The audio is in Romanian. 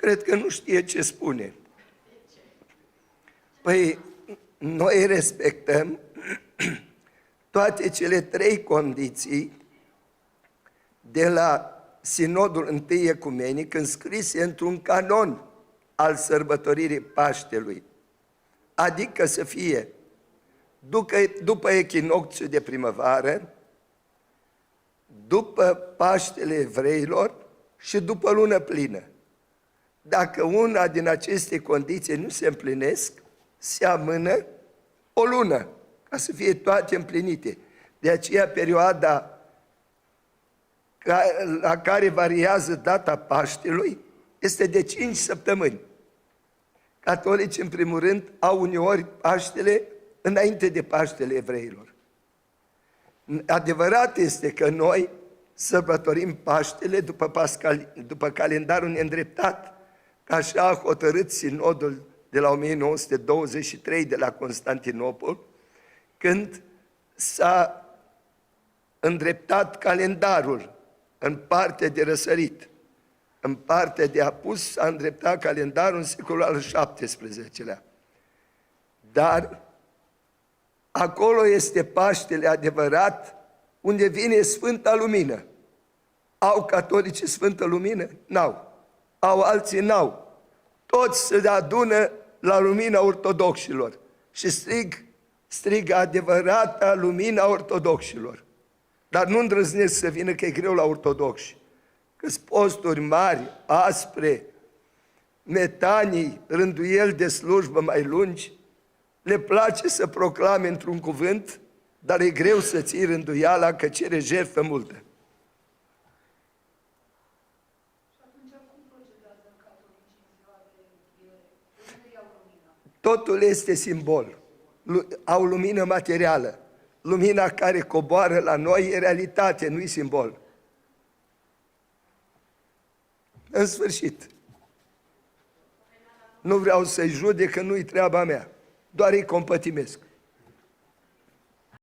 cred că nu știe ce spune. Păi, noi respectăm toate cele 3 condiții de la Sinodul I Ecumenic, înscrise într-un canon al sărbătoririi Paștelui. Adică să fie după echinocțiul de primăvară, după Paștele evreilor și după lună plină. Dacă una din aceste condiții nu se împlinesc, se amână o lună, ca să fie toate împlinite. De aceea perioada la care variază data Paștelui este de 5 săptămâni. Catolicii, în primul rând, au uneori Paștele înainte de Paștele evreilor. Adevărat este că noi sărbătorim Paștele după calendarul neîndreptat, că așa a hotărât Sinodul de la 1923 de la Constantinopol, când s-a îndreptat calendarul în partea de răsărit. În partea de apus s-a îndreptat calendarul în secolul al XVII-lea. Dar acolo este Paștele adevărat, unde vine Sfânta Lumină. Au catolicii Sfântă Lumină? N-au. Au alții? N-au. Toți se adună la lumina ortodoxilor și strigă adevărata lumina ortodoxilor. Dar nu îndrăznesc să vină, că e greu la ortodoxi. Că-s posturi mari, aspre, metanii, rânduieli de slujbă mai lungi, le place să proclame într-un cuvânt, dar e greu să ții rânduiala, că cere jertfă multă. Și atunci cum procedează catolicii în ziua de înviere? Unde iau lumina? Totul este simbol. Au lumină materială. Lumina care coboară la noi e realitate, nu-i simbol. În sfârșit. Nu vreau să-i judec, că nu-i treaba mea. Doar îi compătimesc.